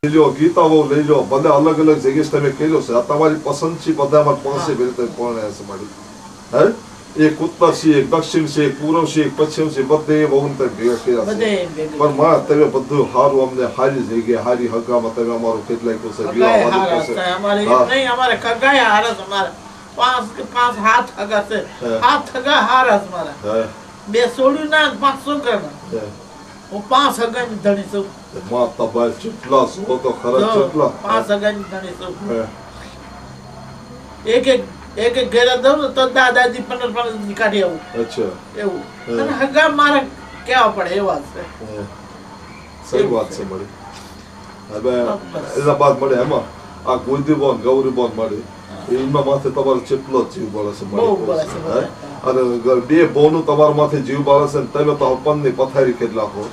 લઈ લો ગીતા બહુ લઈ લો બધા અલગ અલગ જગ્યાએ તમે કર્યો છે આ તમારી પસંદ છે બધામાં પાસે તમે કોણ હશે મારી હે એક ઉત્તર છે એક દક્ષિણ છે એક પૂર્વ છે એક પશ્ચિમ છે બધે બહુ તમે ભેગા કર્યા છે પણ માં તમે બધું સારું અમને સારી જગ્યાએ સારી હગામાં તમે અમારું કેટલાય કહો અમારે કગાય હારસ અમારે પાંચ હાથ હગા છે હાથ હગા હારસ મારા બે સોડ્યું ના 500 કરના હું 5 હગાની ધણી છું માં તબાય ચટલા સો તો ખરા ચટલા 5 હગાની ધણી છું એક ઘરે દઉં તો દાદાજી 15 કાઢી આવું અચ્છા એવું અને હગા મારે કેવા પડે એ વાત છે સહી વાત છે મારી હવે એના બાદ મળે એમાં આ ગોદીબોન ગૌરીબોન મળે એમાં માથે તમારે કેટલો જીવ બળે છે અને બે બોનું તમારા માથે જીવ બળે છે તમે તો પનની પથારી કેટલા હો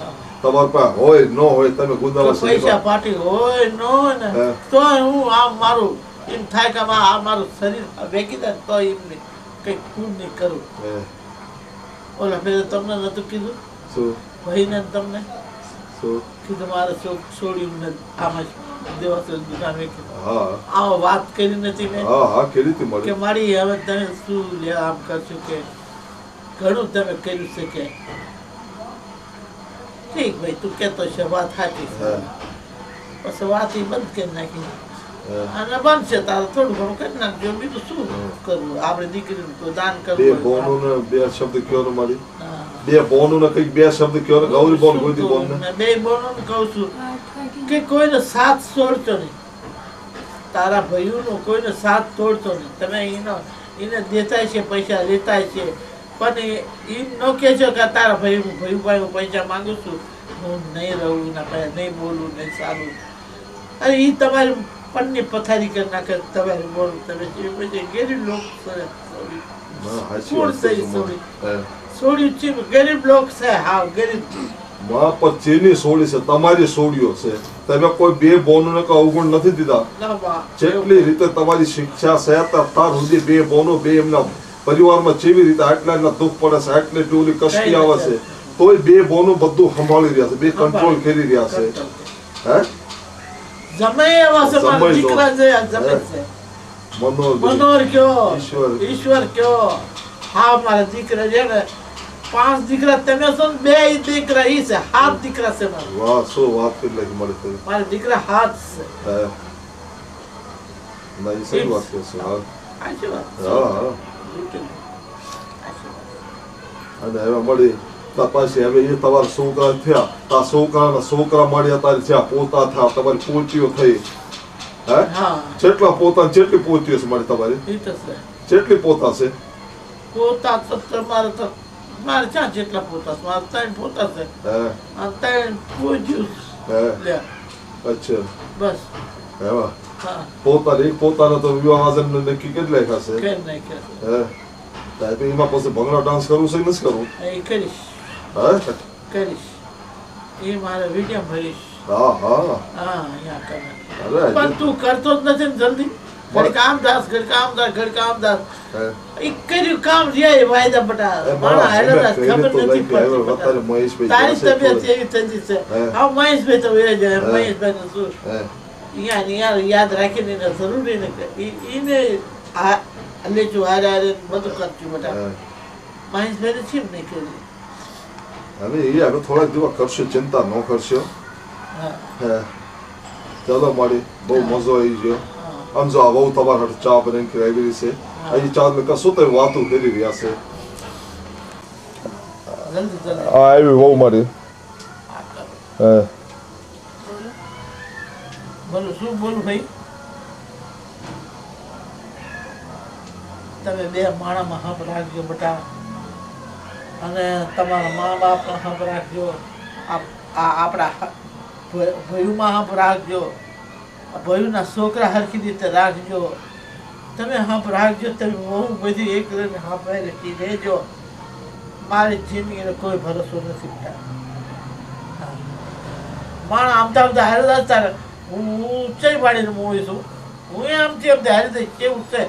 તમારા પાસે હોય ન હોય તમે ગુદાવા પૈસા પાટી હોય નો ને તો હું આમ મારું એમ થાય કે આ મારું શરીર વેકી દે તો એમ કઈ ખૂબ નહીં કરું ઓલા ફેર તમને નતું કીધું શું ભાઈને તમને શું કીધું મારે છોડ્યું ને આમાં દેવાસર દુકાન વેકી હા આવો વાત કરી નથી મેં હા કરી હતી મળી કે મારી હવે તમે શું લે આમ કરશો કે ઘણું તમે કર્યું છે કે ઠીક ભાઈ તું કેતો છે વાત સાચી છે પછી વાત એ બંધ કરી નાખી અને બનશે તારે થોડું ઘણું કરી નાખજો બીજું શું કરવું આપણે દીકરીનું તો દાન કરવું બે બોનું ને બે શબ્દ કયો ને મારી બે બોનું ને કઈક બે શબ્દ કયો ને ગૌરી બોન ગોદી બોન ને બે બોનું ને કહું છું કે કોઈને સાથ છોડતો નહીં તારા ભાઈઓનો કોઈને સાથ તોડતો નહીં તમે એને દેતા છે પૈસા લેતા છે પણ એમ ન કહેજો કે તારા ભાઈ પૈસા માંગુ છું હું નહીં રહું એના પાસે નહીં બોલું નહીં સારું અરે એ તમારી પનની પથારી કરી નાખે તમારે બોલું તમે પછી ગરીબ લોક છોડ્યું છે ગરીબ લોક છે હા ગરીબ માં પર ચેની સોડી છે તમારી સોડીઓ છે તમે કોઈ બે બોનો કે અવગુણ નથી દીધા જેટલી રીતે તમારી શિક્ષા છે તાર સુધી બે બોનો બે એમના પરિવારમાં જેવી રીતે આટલા દુઃખ પડે છે આટલી ટોલી કષ્ટી આવે છે તોય બે બોનો બધું સંભાળી રહ્યા છે બે કંટ્રોલ કરી રહ્યા છે હે જમે એવા છે મારા દીકરા છે જમે છે મનોર કયો ઈશ્વર કયો હા મારા દીકરા છે ને 5 દીકરા તમે છો ને 2 દીકરા ઈ છે 7 દીકરા છે મારા વાહ શું વાત કરી લાગી મળે તો મારા દીકરા 7 છે ના ઈ સહી વાત છે હા આજી વાત હા અને હવે મળી પછી હવે એ તમારા છોકરા થયા તા છોકરા મળ્યા તારી થયા પોતા થયા તમારી પોતીઓ થઈ હે કેટલા પોતા કેટલી પોતીઓ છે મારી તમારી કેટલી પોતા છે પોતા તો તમારે તો મારે ક્યાં જેટલા પોતા છે મારે 3 પોતા છે અને 3 પોત્યું લે અચ્છા બસ એવા પોતાનો તો વિવાહ આઝમ નક્કી કરી નાખ્યા છે કે નહીં કે હે એમાં પછી ભંગડા ડાન્સ કરવું છે નથી કરવું એ કરીશ કરીશ એ મારે વિડીયો ભરીશ હા હા અહીંયા કરે પણ તું કરતો જ નથી ને જલ્દી ઘડી કામ દાસ એ કર્યું કામ રહ્યા વાયદા બટા મારા હેડા ખબર નથી પડતી તારી તબિયત એવી થઈ છે હા મહેશભાઈ તો એ જાય મહેશભાઈ નું શું યાર યાદ રાખીને એને જરૂરી ને એને લેજો હારે બધું કરશું બટા મહેશભાઈ ને છીમ નહીં કરી હવે એ હવે થોડાક દિવસ કરશો ચિંતા ન કરશો ચાલો મારી બહુ મજો આવી ગયો આમ જો આ બહુ તમારા ચા બનાવીને ખીરાવી છે અહીં ચા મેં કશું તો વાતો કરી રહ્યા છે હા આવી બહુ મારી બોલો શું બોલું ભાઈ તમે બે માણામાં હપ રાખજો બટા અને તમારા મા બાપનો હપ રાખજો આપણા ભયુમાં હપ રાખજો ભયુના છોકરા હરખી રીતે રાખજો તમે હપ રાખજો તમે બહુ બધી એક હપ રાખી રહેજો મારી જિંદગીનો કોઈ ભરોસો નથી બેટા માણ આમતા હારે તારે હું ઊંચાઈ પાડીને મોવી છું હું આમથી આમ હારી દઈશ કેવું છે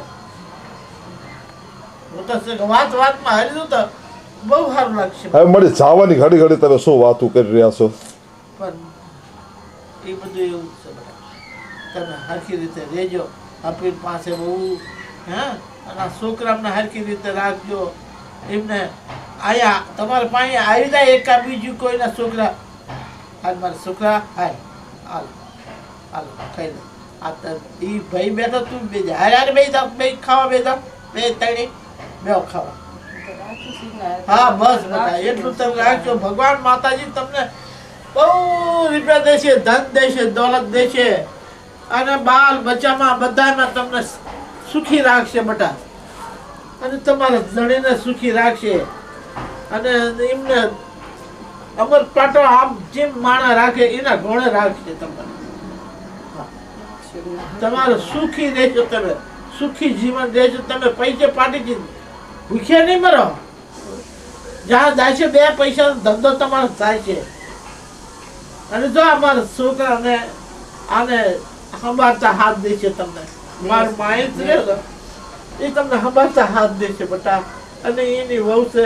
હું તો વાતમાં હારી દઉં તો બહુ સારું લાગશે હવે મળી જવાની ઘડી ઘડી તમે શું વાતું કરી રહ્યા છો પણ એ બધું એવું જ છે બધા. તમે હરખી રીતે રહેજો. અપીલ પાસે બહુ હે અને આ છોકરાને હરખી રીતે રાખજો. એમને આયા તમારા પાસે આવી જાય એકા બીજું કોઈના છોકરા હાલ મારા છોકરા હાલ હાલ હાલ ખાઈ લે. આ ઈ ભાઈ બેઠો તું બે જા હારે હારે બે જાવ બે ખાવા બે જાવ બે તણી બે ખાવા. હા બસ બેટા એટલું તમે રાખજો. ભગવાન માતાજી તમને બહુ રૂપિયા દેશે, ધન દેશે, દોલત દેશે અને બાલ બચ્ચામાં બધામાં તમને સુખી રાખશે બેટા. અને તમારા ધણીને સુખી રાખશે અને એમને અમર પાટો આમ જેમ માણા રાખે એના ઘોડે રાખશે તમને. તમારું સુખી રહેજો, તમે સુખી જીવન રહેજો. તમે પૈસે પાટી ભૂખ્યા નહીં મરો. જ્યાં જાય છે બે પૈસા ધંધો તમારો થાય છે. અને જો અમારા છોકરાને આને સંભાળતા હાથ દેશે તમને. મારું માય છે એ તમને સંભાળતા હાથ દેશે બેટા. અને એની વહુ છે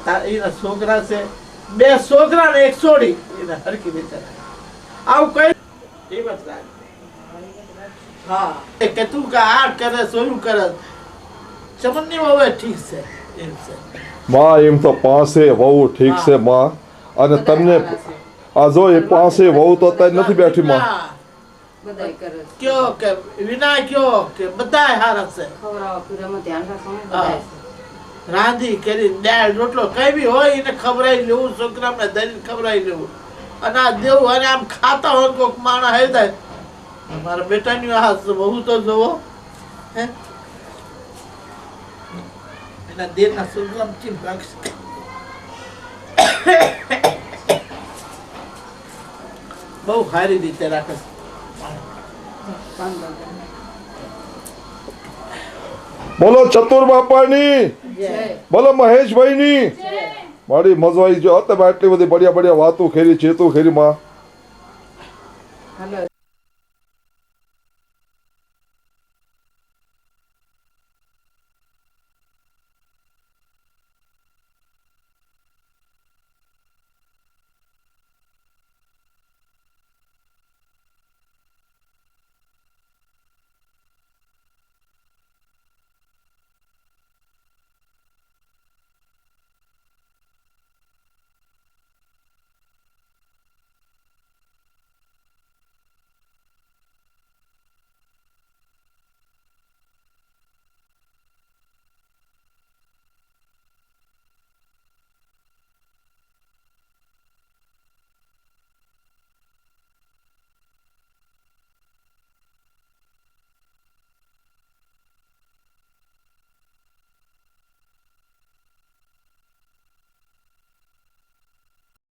એના છોકરા છે, બે છોકરા ને એક છોડી એને હરકી રીતે આવું કઈ એમ જ રાખ. હા કે તું કે આ કરે સોયું કરે ચમનની હવે ઠીક છે એમ છે. માં એમ તો પાસે વહુ ઠીક છે માં. અને તમને આ જો એ પાસે વહુ તો અત્યારે નથી બેઠી માં. બધાય કરે છે. કયો કે વિના કયો કે બધાય હારા છે. ખવડાવવા પીવડાવવામાં ધ્યાન રાખવાનું બધાય છે. રાંધી કરી દાળ રોટલો કઈ બી હોય એને ખવડાવી લેવું. છોકરાને દહીં ખવડાવી લેવું અને આ દેવું. અને આમ ખાતા હોય કોઈક માણસ હે થાય મારા બેટાની આ બહુ તો જોવો હે એના દેરના છોકરા ચીમ રાખશે. બહુ સારી રીતે રાખે છે. બોલો ચતુર બાપાની, જય. બોલો મહેશભાઈની. મારી મજા આવી જો અત્યારે આટલી બધી બઢિયા બઢિયા વાતું ખેરી ચેતું ખેરી માં. હાલો.